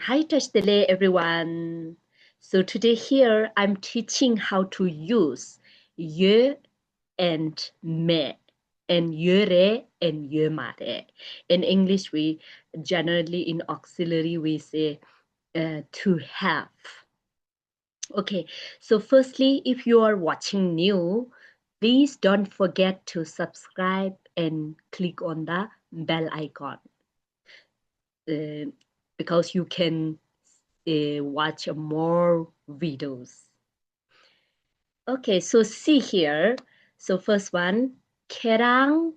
Hi, Tashdele, everyone. So today here I'm teaching how to use ye and me and yere and yemare. In English, we generally in auxiliary we say to have. Okay, so firstly, if you are watching new, please don't forget to subscribe and click on the bell icon uh, because you can watch more videos. Okay, so see here. So first one, kerang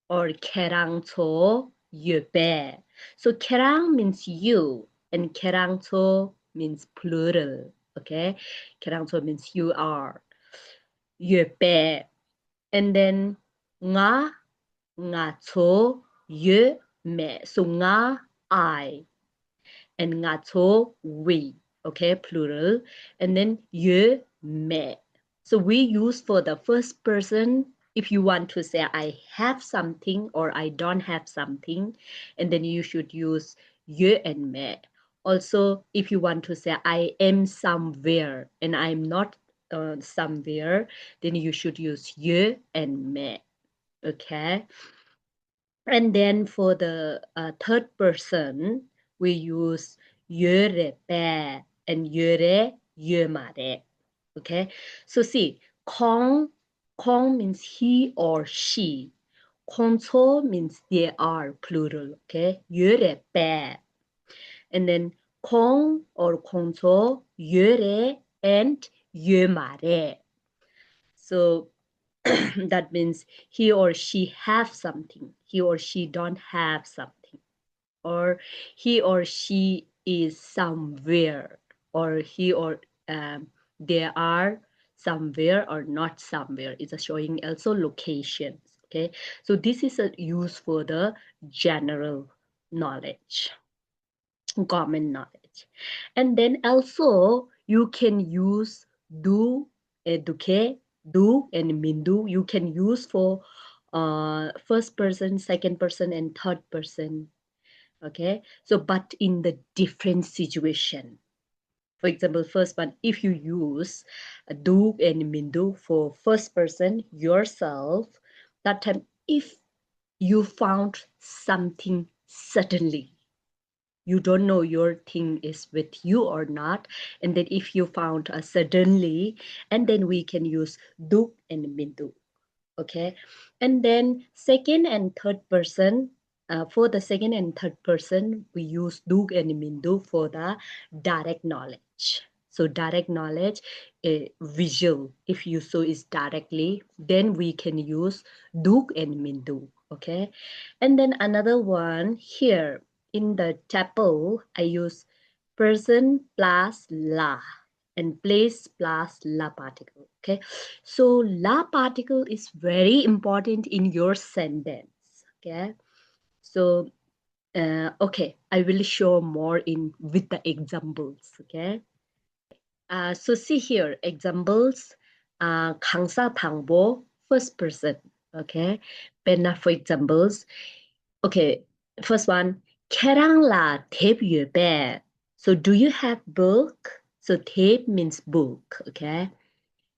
or kerangcho yube. So kerang means you and kerangcho means plural. Okay, kerangcho means you are. Yube. And then nga, ngacho, ye, me. So nga, I. And ngacho, we. Okay, plural. And then ye, me. So we use for the first person if you want to say I have something or I don't have something, and then you should use ye and me. Also, if you want to say I am somewhere and I'm not somewhere, then you should use ye and me. Okay. And then for the third person, we use yöre bä and yöre yömare. Okay, so see, kong means he or she. Koncho means they are plural. Okay, yöre bä. And then kong or koncho, yöre and yömare. So that means he or she have something, he or she don't have something, or he or she is somewhere, or he or they are somewhere or not somewhere. It's showing also locations. Okay, so this is a use for the general knowledge, common knowledge. And then also you can use do, eduke, do and mindu. You can use for first person, second person and third person. Okay, so but in the different situation. For example, first one, if you use do and mindu for first person yourself, that time if you found something suddenly, you don't know your thing is with you or not, and then if you found suddenly, and then we can use do and mindu. Okay, and then second and third person, for the second and third person we use do and mindu for the direct knowledge. So direct knowledge, visual, if you so is directly, then we can use do and mindu. Okay, and then another one here in the table I use person plus la and place plus la particle. Okay, so la particle is very important in your sentence. Okay, so okay, I will show more in with the examples. Okay, so see here examples. 강사 방보 first person. Okay, Penna for examples. Okay, first one. 걔랑 라 대비유배. So do you have book? So tape means book. Okay.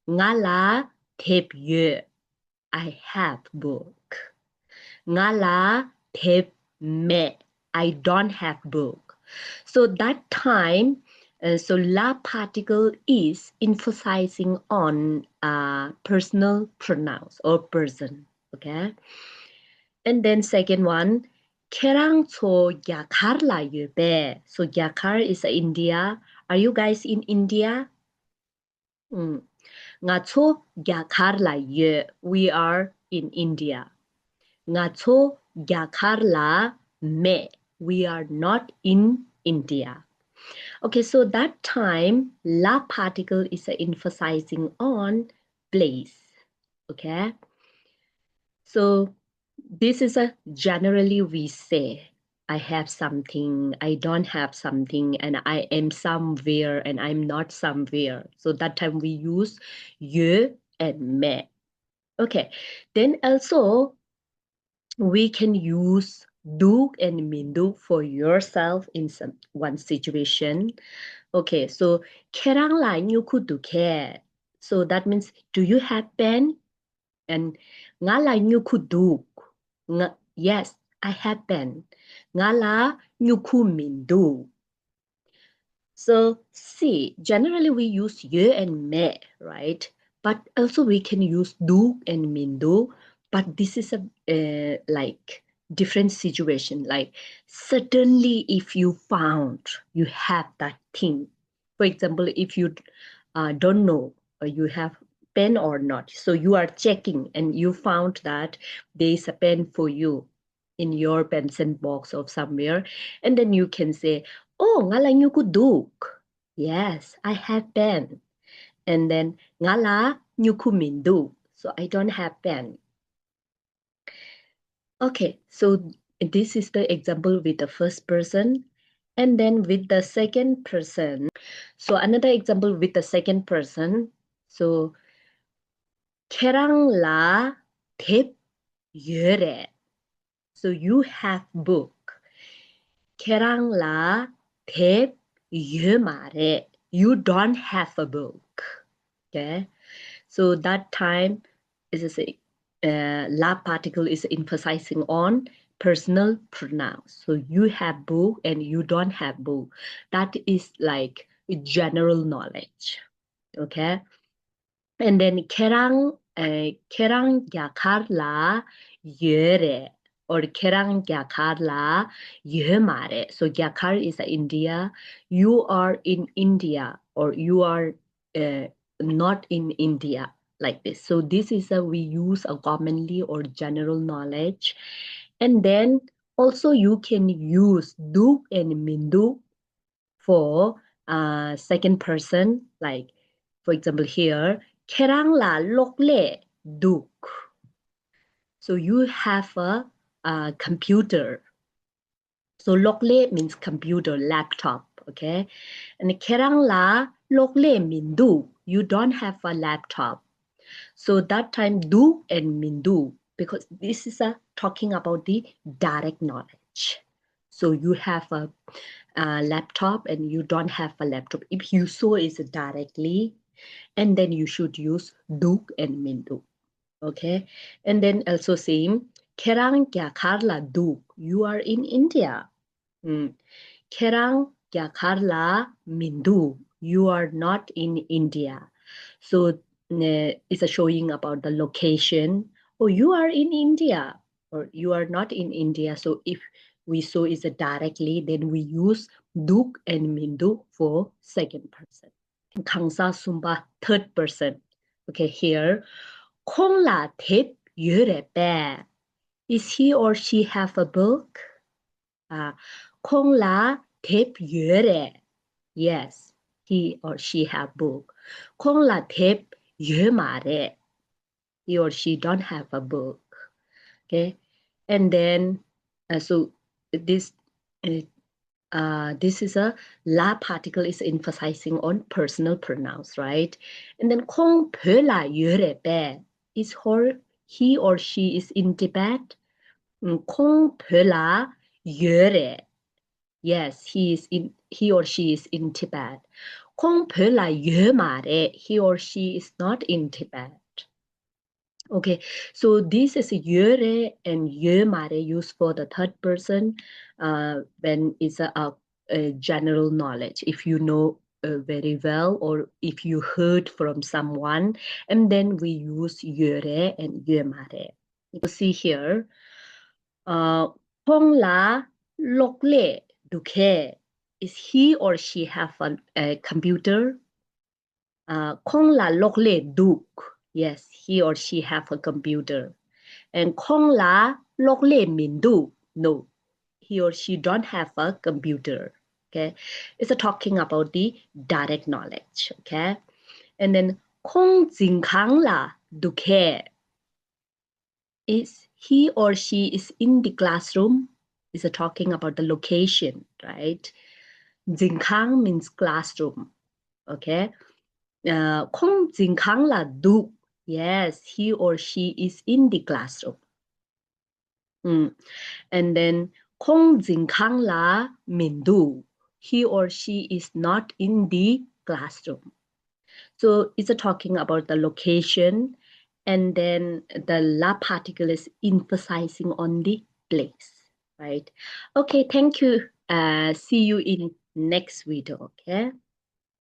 Ngala tape ye. I have book. Ngala tape me. I don't have book. So that time, so la particle is emphasizing on personal pronouns or person. Okay. And then second one, 걔랑초 야카르라 유배. So yakar is India. Are you guys in India? Ngacho yakarla ye. We are in India. Ngacho yakarla me. We are not in India. Okay, so that time la particle is emphasizing on place. Okay, so this is a generally we say I have something, I don't have something, and I am somewhere and I'm not somewhere. So that time we use ye and me. Okay, then also we can use do and mean do for yourself in one situation. Okay, so 걔랑 라인유 구독해. So that means, do you have pen? And nga la nyu ku duk. Yes, I have pen. Nga la nyu ku min du. So see, generally we use ye and me, right? But also we can use do and min do. But this is a like different situation. Like suddenly, if you found you have that thing, for example, if you don't know you have pen or not, so you are checking and you found that there is a pen for you in your pencil box or somewhere, and then you can say, oh, ngala nyo ko duk. Yes, I have pen. And then ngala nyo ko mindu. So I don't have pen. Okay, so this is the example with the first person. And then with the second person. So another example with the second person. So 걔랑 나 대 여래. So you have book. 걔랑 나 대 말해. You don't have a book. Okay. So that time is a la particle is emphasizing on personal pronouns. So you have book and you don't have book. That is like general knowledge. Okay. And then 걔랑 약할라 여래 or 걔랑 약할라 여 말해. So 약할 is India. You are in India or you are not in India, like this. So this is we use a commonly or general knowledge. And then also you can use do and mindu for second person, like for example here, 걔랑 나 lokle duk. So you have a computer. So lokle means computer, laptop, okay? And 걔랑 나 lokle mindu. You don't have a laptop. So that time do and mindu, because this is talking about the direct knowledge. So you have a laptop and you don't have a laptop. If you saw it directly, and then you should use do and mindu. Okay, and then also same 걔랑 Karla do. You are in India. 걔랑 Karla mindu. You are not in India. So it's showing about the location. Oh, you are in India or you are not in India. So if we saw it directly, then we use do and mindu for second person. 강사 Sumba third person. Okay, here 콩라 대 유레배. Is he or she have a book? 콩라 대 유레. Yes, he or she have book. 콩라 대 유말에. He or she don't have a book. Okay, and then so this is a la particle is emphasizing on personal pronouns, right? And then 콩 별나 유레배. Is he or she is in Tibet? 콩 별나 유레. Yes, he or she is in Tibet. 콩 별나 유말에. He or she is not in Tibet. Okay, so this is yöre and yömare used for the third person when it's a general knowledge. If you know very well or if you heard from someone, and then we use yöre and yömare. You see here, 콩라 lokle duke. Is he or she have a computer? 콩라 lokle duk. Yes, he or she have a computer. And 콩라 lokle mindu. No, he or she don't have a computer. Okay, it's talking about the direct knowledge. Okay, and then 콩 진강라 두개. Is he or she is in the classroom? Is talking about the location, right? 진강 means classroom. Okay. 콩 진강라 둑. Yes, he or she is in the classroom. Mm. And then Kong Kang La Mindu. He or she is not in the classroom. So it's talking about the location, and then the la particle is emphasizing on the place, right? Okay, thank you. See you in next video, okay?